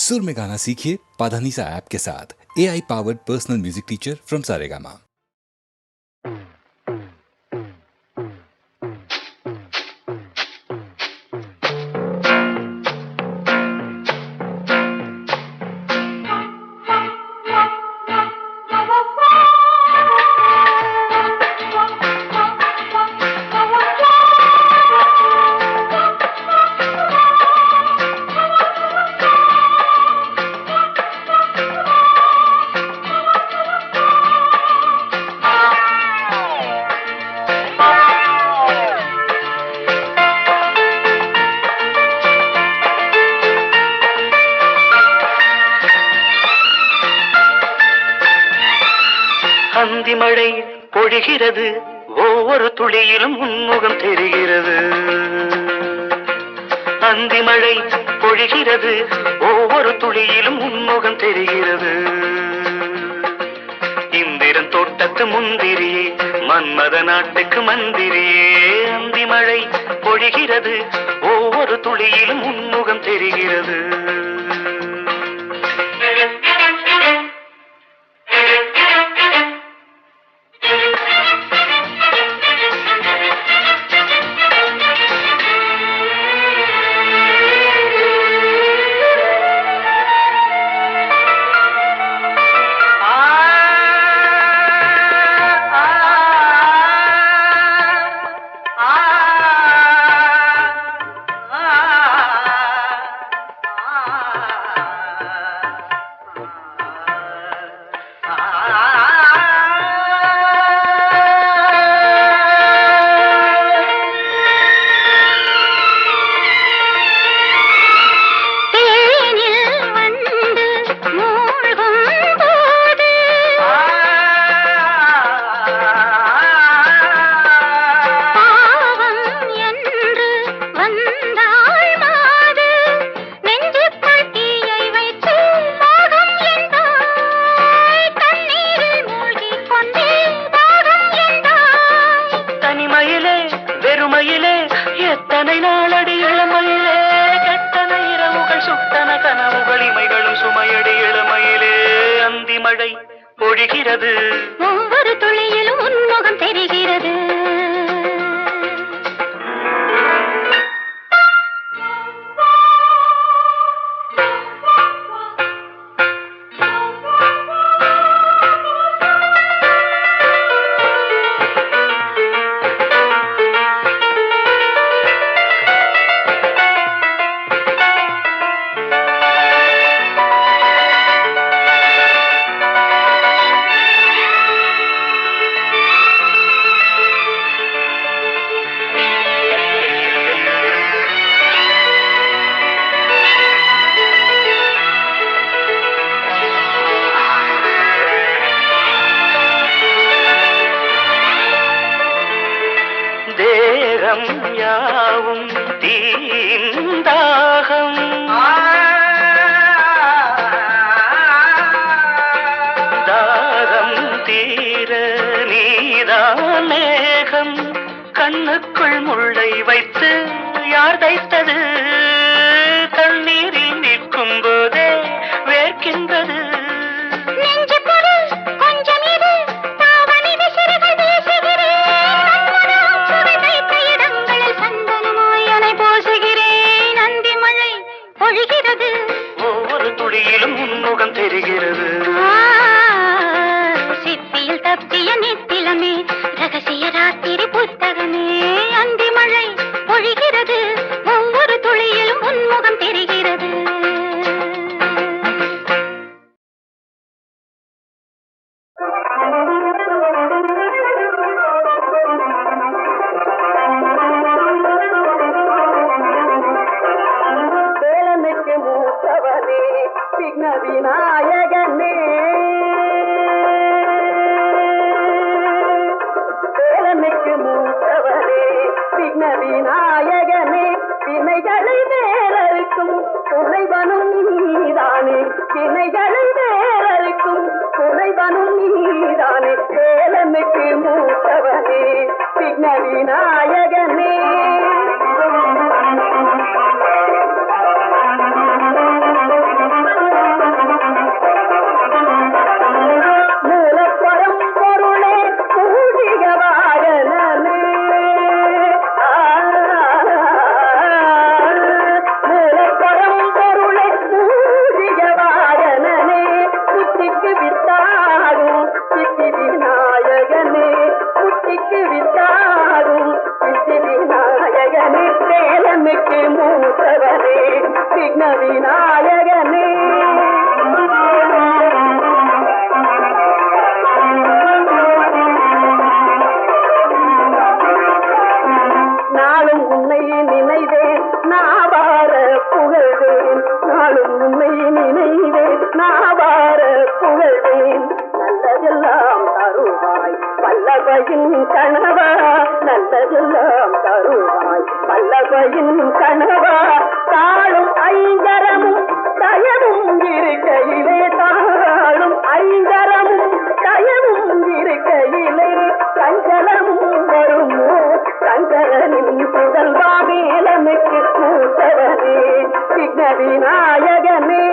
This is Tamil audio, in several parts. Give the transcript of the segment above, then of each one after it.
सुर में गाना सीखिए पाधानीसा ऐप के साथ। AI powered personal music teacher from Saregama. அந்தி மழை பொழிகிறது, ஒவ்வொரு துளியிலும் உன்முகம் தெரிகிறது. அந்தி மழை பொழிகிறது, ஒவ்வொரு துளியிலும் உன்முகம் தெரிகிறது. இந்திரன் தோட்டத்து முந்திரியே, மன்மத நாட்டுக்கு மந்திரியே. அந்தி மழை பொழிகிறது, ஒவ்வொரு துளியிலும் உன்முகம் தெரிகிறது. எத்தனை நாளடி இளமையிலே, கெட்டன இரவுகள் சுட்டன கனவுகள் இமைகளும் சுமையடி இளமையிலே. அந்தி மழை பொழிகிறது, ஒவ்வொரு துளியிலும் உன்முகம் தெரிகிறது. தேகம் யாவும் தீந்தாகம், தாகம் தீர நீதான் மேகம். கண்ணுக்குள் முள்ளை வைத்து யார் தைத்தது? தண்ணீரில் நிற்கும் போதே வேர்க்கின்றது. ஒவ்வொரு துளியிலும் உன்முகம் தெரிகிறது. சிப்பியில் தப்பிய நித்திலமே, ரகசிய ராத்திரி புத்தகமே. அந்தி மழை பொழிகிறது, ஒவ்வொரு துளியிலும் உன்முகம் தெரிகிறது. விக்ன விநாயகனே, வேலனுக்கு மூத்தவரே விக்ன விநாயகனே. வினைகளை வேறறுக்கும் துணைவனும் நீதானே, வினைகளை வேறறுக்கும் துணைவனும் நீதானே. வேலனுக்கு மூத்தவரே விக்ன விநாயகனே. வல்லபையின் கணவா நல்லதெல்லாம் தருவாய் வல்லபையின் கணவா தாழும் ஐங்கரமும் தயவும் இருக்கையிலே தாழும் ஐங்கரமும் தயவும் இருக்கையிலே சஞ்சலமும் வருமோ சங்கரனின் புதல்வா மேலனுக்கு மூத்தவனே விக்ன விநாயகனே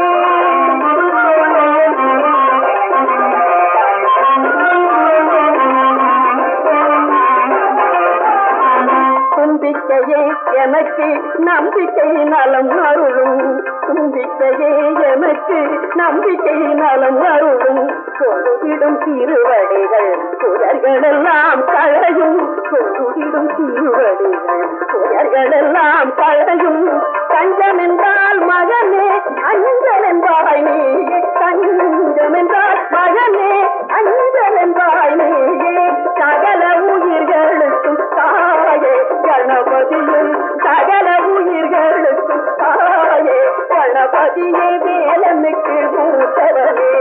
தும்பிக்கையே எனக்கு நம்பிக்கை நலம் அருளும் தும்பிக்கையே எனக்கு நம்பிக்கை நலம் அருளும் சொல்லிடும் திருவடிகள் புயர்களெல்லாம் களையும் சொல்லிடும் திருவடிகள் புயர்களெல்லாம் களையும் கஞ்சம் என்றால் மகனே அஞ்சல் என்பாய் நீயே கஞ்சம் என்றால் மகனே அஞ்சல் என்பாய் நீயே சகல உயிர்களுக்கும் தாயே கணபதியே சகல உயிர்களுக்கும் தாயே கணபதியே வேலனுக்கு மூத்தவனே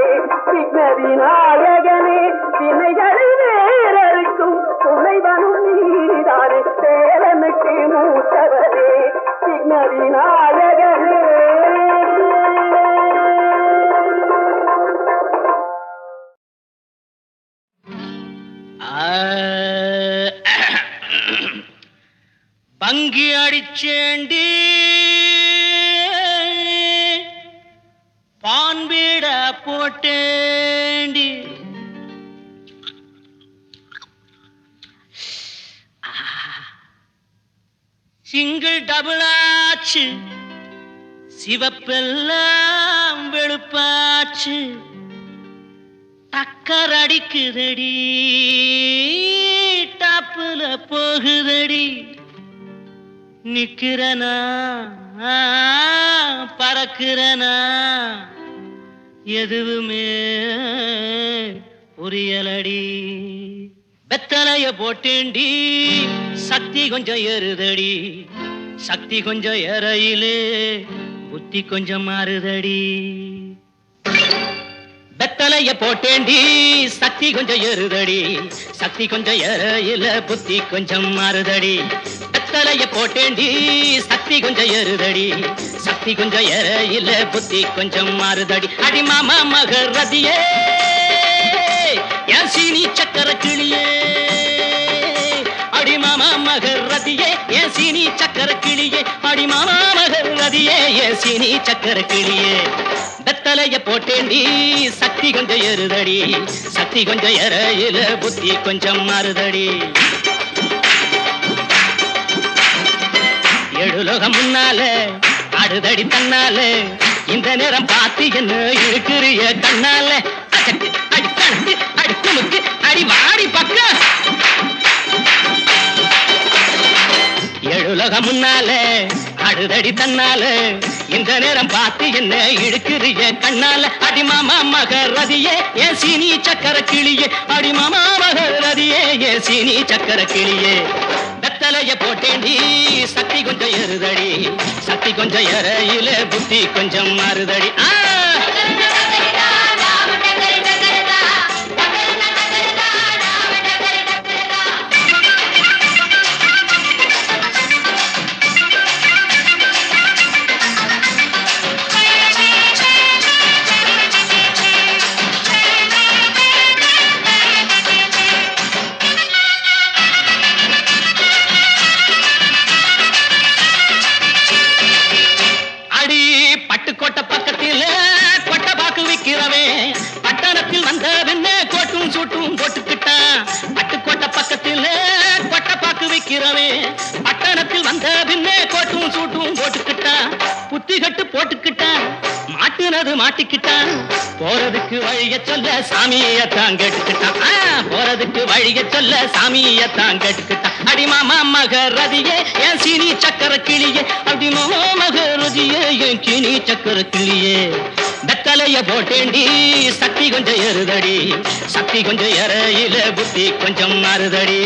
விக்ன விநாயகனே வினைகளை வேறறுக்கும் துணைவனும் நீதானே வேலனுக்கு மூத்தவனே விக்ன விநாயகனே பங்கி அடிச்சேண்டி பான்பீட போட்டேண்டி சிங்கிள் டபுள் ஆச்சு சிவப்பெல்லாம் வெளுப்பாச்சு டக்கர் அடிக்குதடி டாப்புல போகுதடி நிக்கிறனா பறக்கிறனா எதுவுமே புரியலடி வெத்தலைய போட்டேண்டி சக்தி கொஞ்சம் ஏறுதடி சக்தி கொஞ்சம் ஏறையிலே புத்தி கொஞ்சம் மாறுதடி வெத்தலைய போட்டேண்டி சக்தி கொஞ்சம் ஏறுதடி சக்தி கொஞ்சம் ஏறையில புத்தி கொஞ்சம் மாறுதடி வெத்தலைய போட்டேண்டி சக்தி கொஞ்சம் ஏறுதடி சக்தி கொஞ்சம் ஏறையில புத்தி கொஞ்சம் மாறுதடி அடி மாமா மகரதியே என் சீனி சக்கர கிளியே அடி மாமா மகரதியே என் சீனி சக்கர கிளியே அடி மாமா மகரதியே என் சீனி சக்கர கிளியே வெத்தலைய போட்டேண்டி சக்தி கொஞ்சம் ஏறுதடி சக்தி கொஞ்சம் ஏறையில புத்தி கொஞ்சம் மாறுதடி எழுலோகம் முன்னால அடுதடி தன்னால இந்த நேரம் பார்த்து என்ன இருக்கிறிய கண்ணால அச்சட்டு அடி கணக்கு அடி குமுக்கு அடி வாடி பக்க எழுலோகம் முன்னால அடுதடி தன்னால இந்த நேரம் பார்த்து என்ன இழுக்கிறிய கண்ணால அடி மாமா மகரதியே என் சீனி சக்கர கிளியே அடி மாமா மகரதியே என் சீனி சக்கர கிளியே வெத்தலைய போட்டேண்டி சக்தி கொஞ்சம் ஏறுதடி சக்தி கொஞ்சம் ஏறையில புத்தி கொஞ்சம் மாறுதடி பட்டுக்கோட்டை பக்கத்தில் கொட்டை பாக்கு விக்கிறவே பட்டணத்தில் வந்த வெண்ண கோட்டும் சூட்டும் போட்டுக்கிட்டான் பட்டுக்கோட்டை பக்கத்தில் கொட்டை பாக்கு விக்கிறவே பட்டணத்தில் வந்த வெண்ண கோட்டும் சூட்டும் போட்டுக்கிட்டான் புத்தி கட்டு போட்டுக்கிட்டான் மாட்டுனது மாட்டிக்கிட்டான் போறதுக்கு வழிய சொல்ல சாமியத்தான் கேட்டுக்கிட்டான் போறதுக்கு வழிய சொல்ல சாமியத்தான் கேட்டுக்கிட்டான் அடி மாமா மகரதியே என் சீனி சக்கர கிளியே அடி மாமா மகரதியே என் சீனி சக்கர கிளியே வெத்தலைய போட்டேண்டி சக்தி கொஞ்சம் ஏறுதடி சக்தி கொஞ்சம் ஏறையில புத்தி கொஞ்சம் மாறுதடி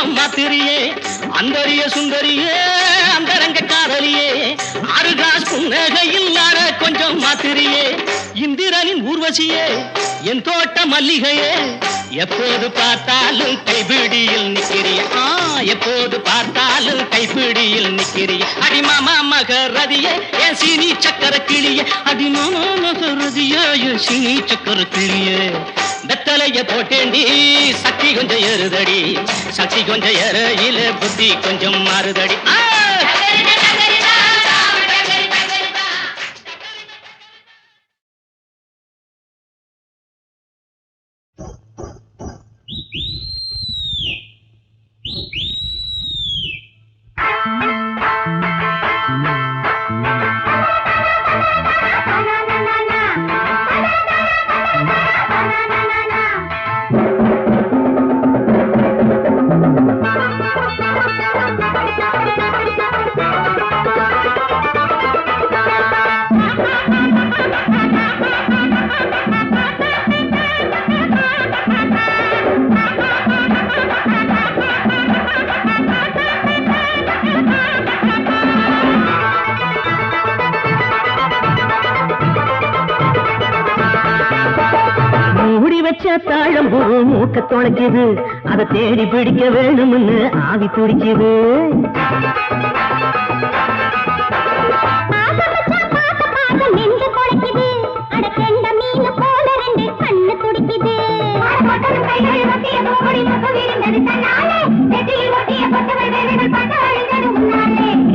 கொஞ்சம் மாத்திரியே அந்தரிய சுந்தரியே அந்தரங்க காதலியே 6 கிளாஸ் புன்னகையில் ஆட கொஞ்சம் மாத்திரியே இந்திரனின் ஊர்வசியே என் தோட்ட மல்லிகையே எப்போது பார்த்தாலும் கைபிடியில் நிக்கிறிய எப்போது பார்த்தாலும் கைபிடியில் நிக்கிறிய அடிமாமா மகரதியே என் சீனி சக்கர கிளியே அடிமாமா மகரதியே என் சீனி சக்கர கிளியே வெத்தலைய போட்டேண்டி சக்தி கொஞ்சம் ஏறுதடி சக்தி கொஞ்சம் ஏறையில புத்தி கொஞ்சம் மாறுதடி தாழம்பூ மூக்க தொலைக்குது அதை தேடி பிடிக்க வேணும்னு ஆவி துடிக்குது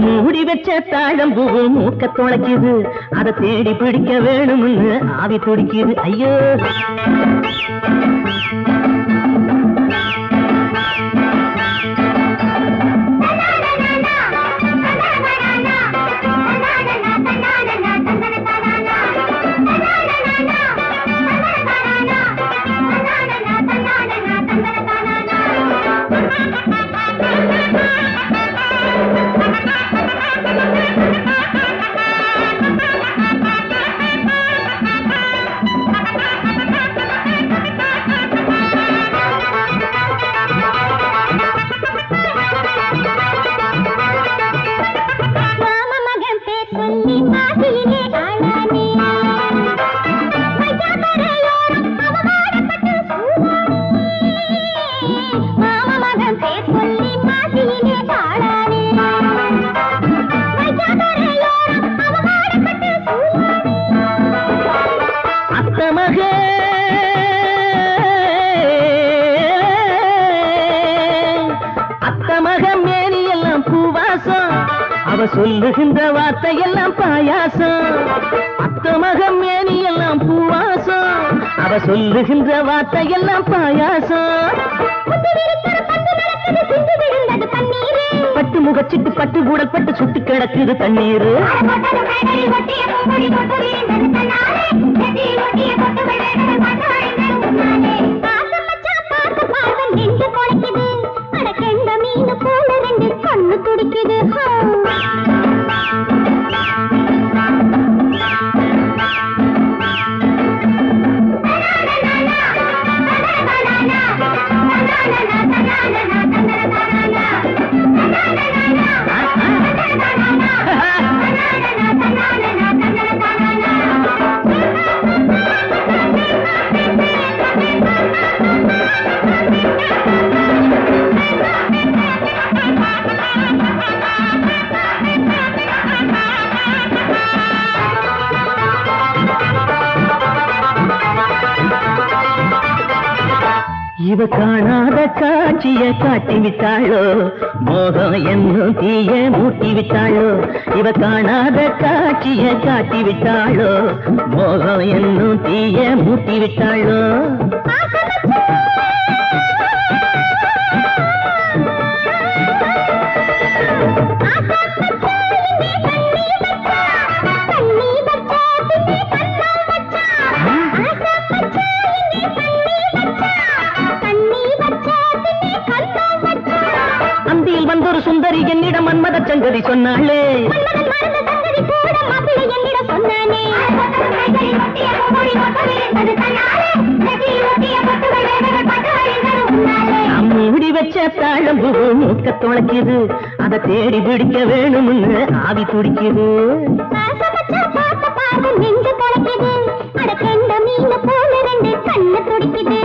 மூடி வச்ச தாழம்பூ மூக்க தொலைக்குது அதை தேடி பிடிக்க வேணும்னு ஆவி துடிக்குது ஐயோ சொல்லுகின்ற வார்த்தையெல்லாம் பாயாசம் அத்த மகம் மேனி எல்லாம் பூவாசம் அவ சொல்லுகின்ற வார்த்தையெல்லாம் பாயாசம் பட்டு முகச்சிட்டு பட்டு கூடல் பட்டு சுட்டு கிடக்குது தண்ணீர் கண்ணு துடிக்குது இவ காணாத காட்சிய காட்டி விட்டாளோ மோகம் என்னும் தீய மூட்டி விட்டாளோ இவ காணாத காட்சிய காட்டி விட்டாளோ மோகம் என்னும் தீய மூட்டி விட்டாளோ வந்தொரு சுந்தரி என்னிடம் மன்மத சங்கதி சொன்னாளே மூடி வச்ச தாழம்பூ மூக்க தொலைக்குது, அதை தேடி பிடிக்க வேணும்னு ஆவி துடிக்குது. நெஞ்சு தொலைக்குது, அட கெண்ட மீன் போல ரெண்டு கண்ணு துடிக்குது.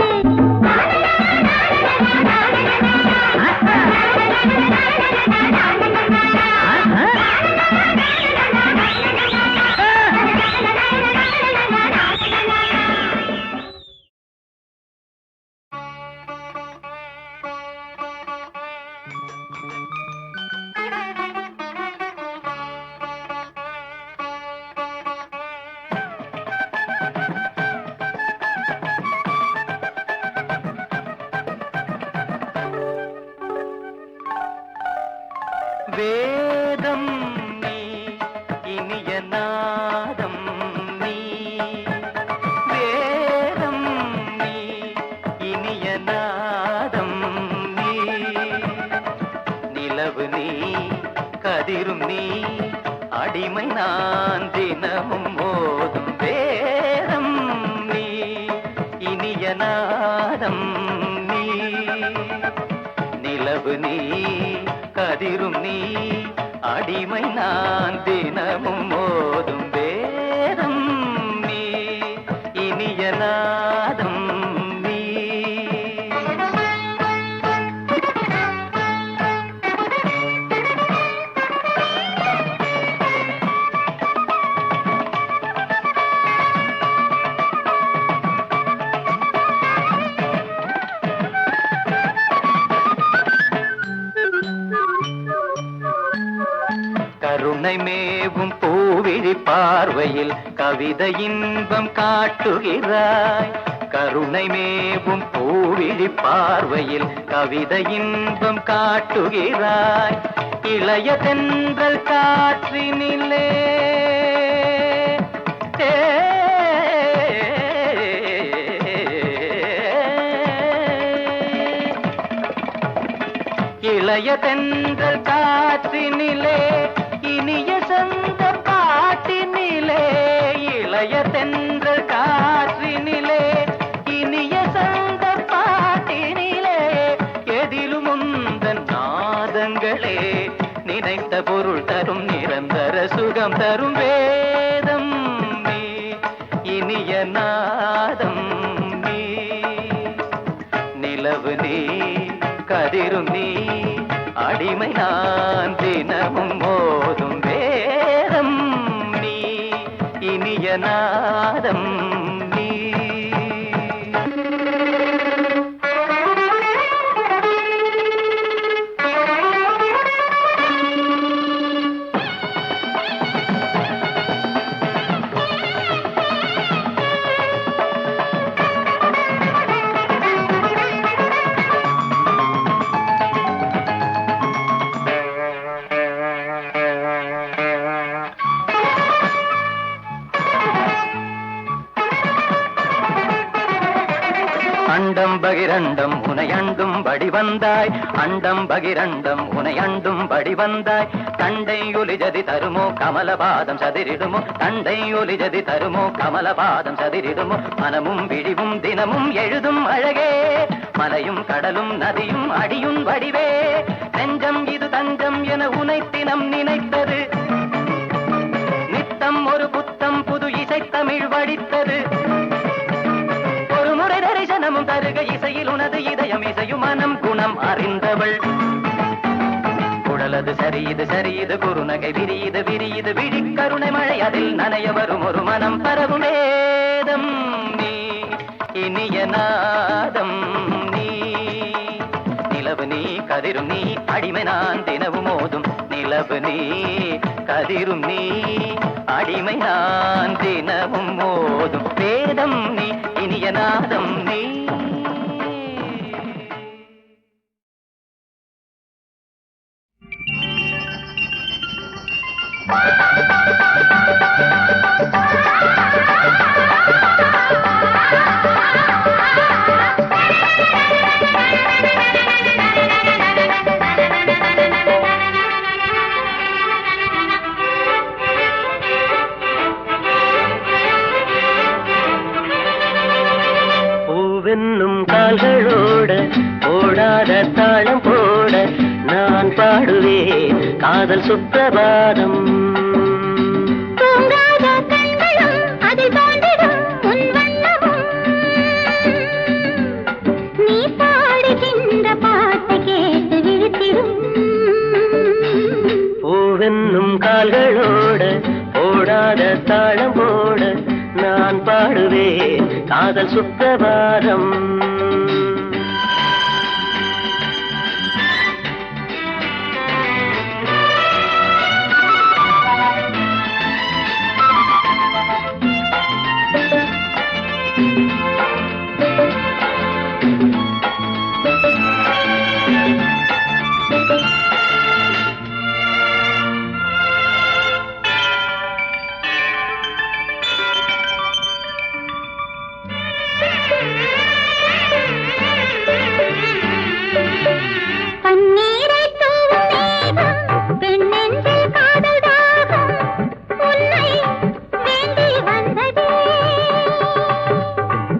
வேதம் நீ இனிய நாதம் நீ, வேதம் நீ இனிய நாதம் நீ, நிலவு நீ கதிரும் நீ அடிமை நான் தினமும் மோதும் வேதம் நீ இனிய நாதம் நீ, நிலவு நீ கதிரும் நீ அடிமை நான் தினமும் மோதும் வேதம் நீ இனிய நாதம் நீ. கருணை மேவும் பூவிழி பார்வையில் கவிதை இன்பம் காட்டுகிறாய், கருணை மேவும் பூவிழி பார்வையில் கவிதை இன்பம் காட்டுகிறாய், இளைய தென்றல் காற்றினிலே இளைய தென்றல் காற்றினிலே இனிய சொந்த பாட்டினிலே, இளைய தென்றல் காற்றினிலே இனிய சொந்த பாட்டினிலே, எதிலும் உந்தன் நாதங்களே நினைத்த பொருள் தரும் நிரந்தர சுகம் தரும் வேதம் நீ இனிய நாதம் நீ, நிலவு நீ கதிரும் நீ அடிமை நான் தினமும் மோதும் வேதம் நீ இனிய நாதம் நீ. அண்டம் பகிரண்டம் உனையண்டும் படி வந்தாய், அண்டம் பகிரண்டம் உனையண்டும் படி வந்தாய், தண்டை ஒலிஜதி தருமோ கமலபாதம் சதிரிடுமோ, தண்டை ஒலிஜதி தருமோ கமலபாதம் சதிரிடுமோ, மனமும் விழிவும் தினமும் எழுதும் அழகே, மலையும் கடலும் நதியும் அடியும் வடிவே, நெஞ்சம் இது தஞ்சம் என உனை தினம் நினைத்தது, நித்தம் ஒரு புத்தம் புது இசைத்தமிழ் வடித்தது, தரிசனமும் தருக இசையில் உனது இதயம் இசையும் மனம் குணம் அறிந்தவள், குழலது சரியுது சரியுது குறுநகை விரியுது விரியுது விழி கருணை மழை அதில் நனைய வரும் ஒரு மனம் பரவும் வேதம் நீ இனிய நாதம் நீ, நிலவு நீ கதிரும் நீ அடிமை நான் தினவும் மோதும், நிலவு நீ கதிரும் நீ அடிமை நான் தினமும் மோதும் வேதம் நீ இனிய நாதம் நீ. கால்களோட ஓடாத தாளம் போட நான் பாடுவேன் காதல் சுப்பிரபாதம். தூங்காத கண்களும் அதில் தோன்றிடும் உன் வண்ணமும் நீ பாடுகின்ற பாட்டு கேட்டு விழித்திடும். பூவென்னும் கால்களோட ஓடாத தாளம் போட நான் பாடுவேன் காதல் சுப்பிரபாதம். பன்னீரை தூவும் மேகம் பெண்ணென்றில் காதல் தாகம் உன்னை வேண்டி வந்ததே.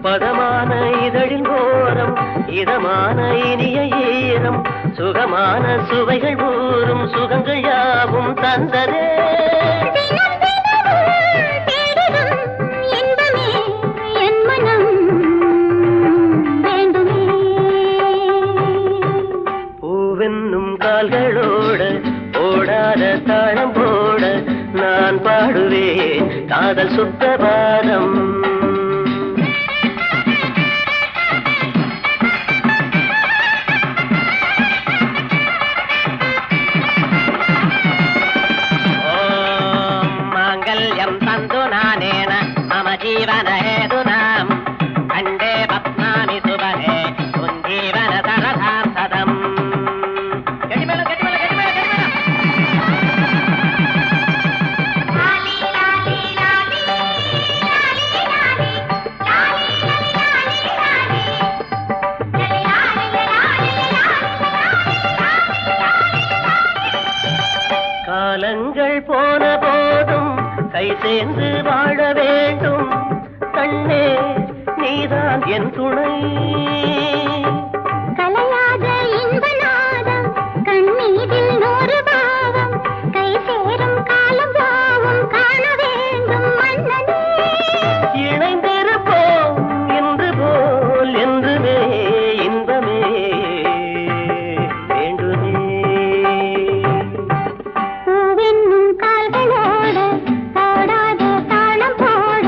பதமான இதழின் ஓரம் இதமான இனிய ஈரம் சுகமான சுவைகள் ஊறும் சுகங்கள் யாவும் தந்ததே. தினம் தினமும் தேடிடும் இன்பமே என் மனம் வேண்டுமே. பூவென்னும் கால்களோட ஓடாத தாளம் போட நான் பாடுவேன் காதல் சுப்பிரபாதம். माङ्गल्यं तन्तु नानेन मम जीवन हेतुनां कण्ठे बध्नामि सुभगे तुञ्जीवन सरदां सदम्. गटिमेल गटिमेल गटिमेल गटिमेल लाली लाली लाली लाली लाली लाली காலங்கள் போன போதும் கை சேர்ந்து வாழ வேண்டும் கண்ணே நீதான் என் துணை. கலையாத இன்ப நாதம் கண்ணீரில் நூறு பாவம் கை சேரும் காலம் யாவும் காண வேண்டும் மன்னனே. இணைந்திருப்போம் என்று போல் என்றுமே இன்பமே வேண்டுமே. பூவென்னும் கால்களோட ஓடாத தாளம் போட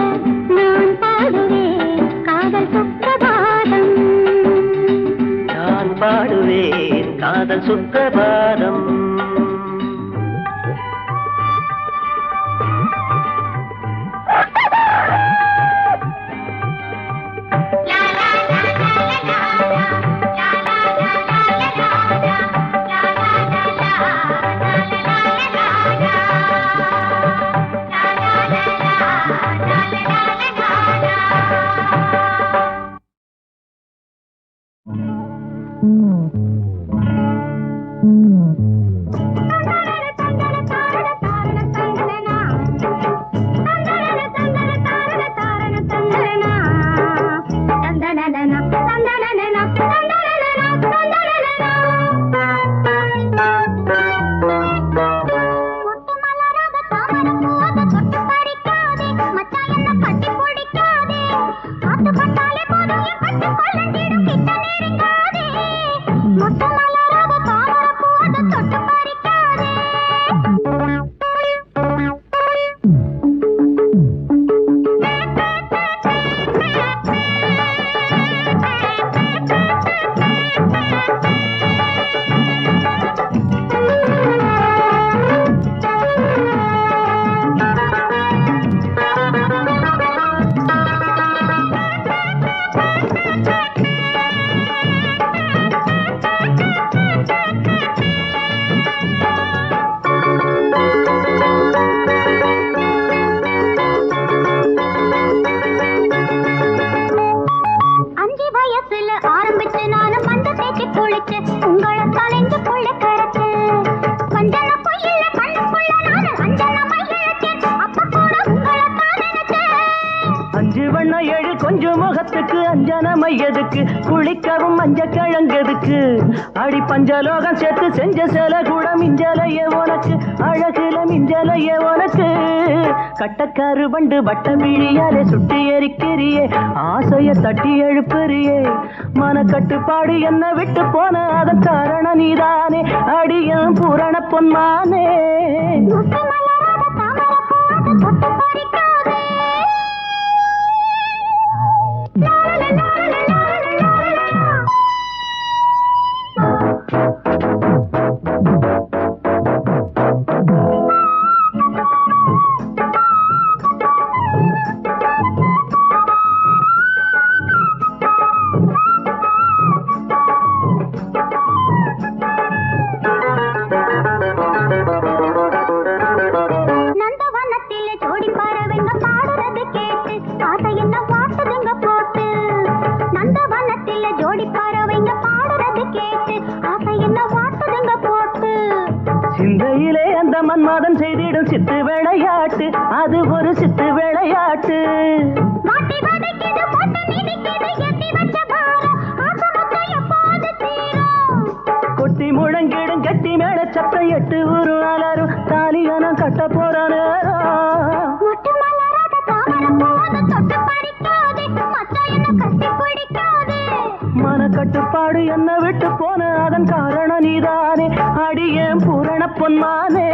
நான் பாடுவேன் காதல் சுப்பிரபாதம். நான் பாடுவேன் காதல் சுப்பிரபாதம். கொஞ்சம் முகத்து எதுக்கு அஞ்சனம் எதுக்கு குளிக்கவும் மஞ்ச கிழங்கெதுக்கு அடி பஞ்சலோகம் சேர்த்து செஞ்ச சில கூட மிஞ்சலையே உனக்கு அழகுல மிஞ்சலையே உனக்கு கட்டக்காரு வண்டு வட்ட விழியாலே சுட்டி எரிக்கிறியே ஆசைய தட்டி எழுப்புறியே மன கட்டுப்பாடு என்ன விட்டு போன அதன் காரணம் நீதானே அடியும் பூரண பொன்மானே சிந்தையிலே அந்த மன்மதன் செய்திடும் சித்து விளையாட்டு அது ஒரு சித்து விளையாட்டு கொட்டி முழங்கிடும் கட்டி மேல சப்பை எட்டு ஒரு அலரும் தாலியானம் கட்ட போற மன கட்டுப்பாடு என்ன விட்டு போன அதன் காரணம் நீதானே அடியேன் பூரண பொன்மானே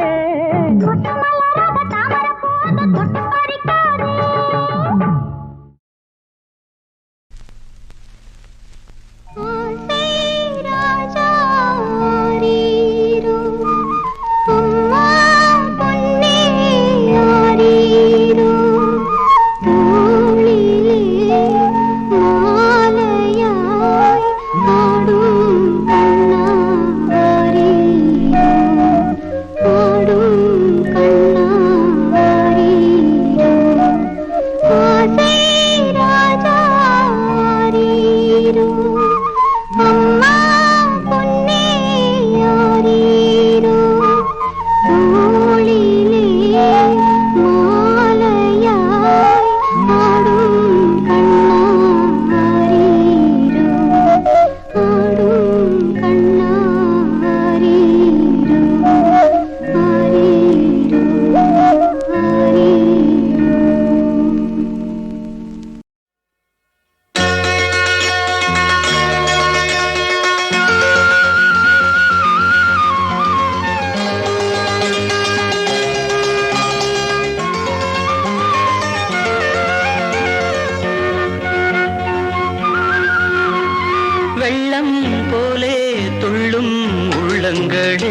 வெள்ளம் போலே துள்ளும் உள்ளங்களே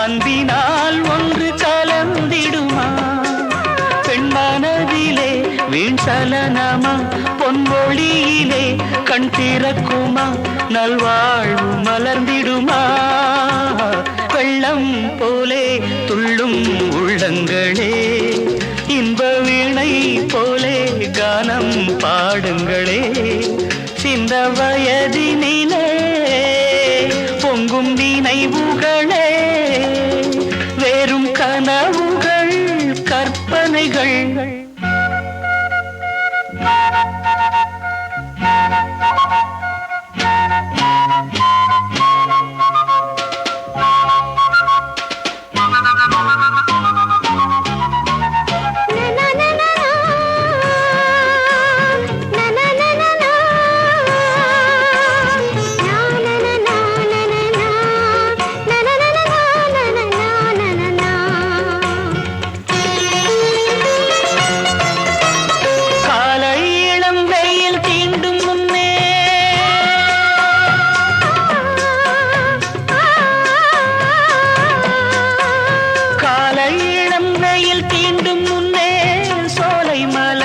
அன்பினால் ஒன்று கலந்திடுமா பெண் மனதிலே வீண் சலனமா பொன்மொழியிலே கண் திறக்குமா நல்வாழ்வு மலர்ந்திடுமா வெள்ளம் போலே துள்ளும் உள்ளங்களே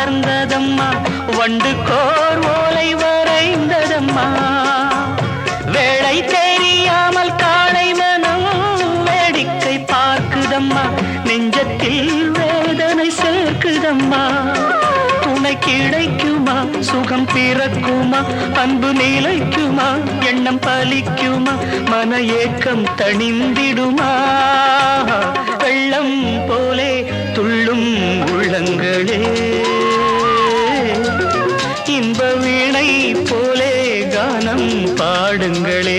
மலர்ந்ததம்மா வண்டுக்கோர் ஓலை வரைந்ததம்மா வேளை தெரியாமல் காளை மனம் வேடிக்கை பார்க்குதம்மா நெஞ்சத்தில் வேதனை சேர்க்குதம்மா துணை கிடைக்குமா சுகம் பிறக்குமா அன்பு நிலைக்குமா எண்ணம் பலிக்குமா மன ஏக்கம் தணிந்திடுமா வெள்ளம் போலே துள்ளும் உள்ளங்களே இன்ப வீணை போலே கானம் பாடுங்களே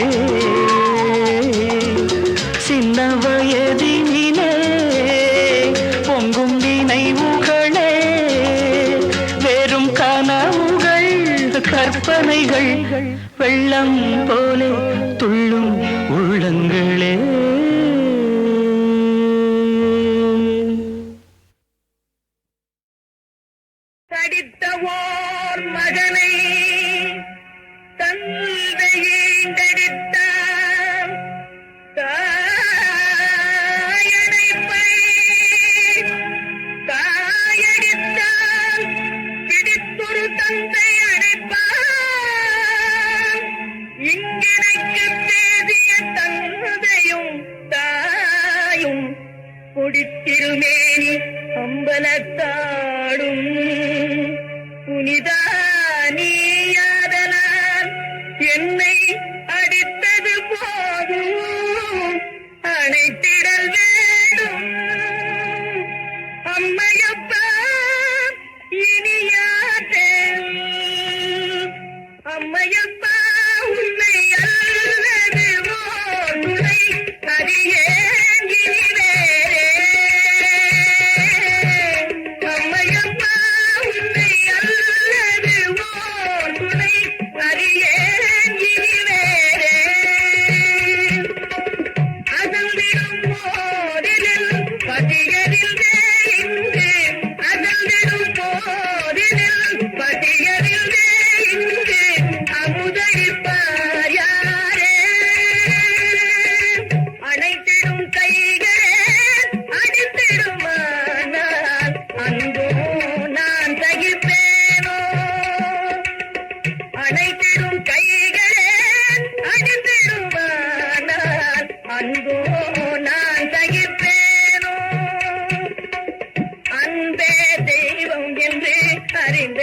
சின்ன வயதினிலே பொங்கும் நினைவுகளே வேறும் கனவுகள் கற்பனைகள் வெள்ளம் போலே துள்ளும் உள்ளங்களே தடித்தவோர் மகனை தந்தையை தடித்தார் தாயணைப்பை தாயடித்தால் பிடித்தொரு தந்தை அடைப்பார் இங்கெனக்கு தேதிய தந்தையும் தாயும் குடித்திருமேனி அம்பலத்தாடும் புனிதா நீயாதனால் என்னை அடித்தது போதும் அணைத்திடல் வேண்டும் அம்மையப்பா இனியாதல் அம்மையப்பா உன்னை அல்லது ஓர் துணை அறியேன் இனி வேறே அம்மையப்பா உன்னை அல்லது ஓர் துணை அறியேன் இனி வேறே அகழ்ந்திடும் போதில் பட்டியலில் இன்று அகழ்ந்திடும் போதில் பட்டியலில் இன்று அமுதளிப்பார் யாரே அணைத்திடும் கைகளே அடித்திடுமானால் அன்போ நான் சகிப்பேனோ அணைத்திடும் கைகளே அடித்திடுமானால் அன்போ நான் சகிப்பேனோ அன்பே தெய்வம் என்று அறிந்த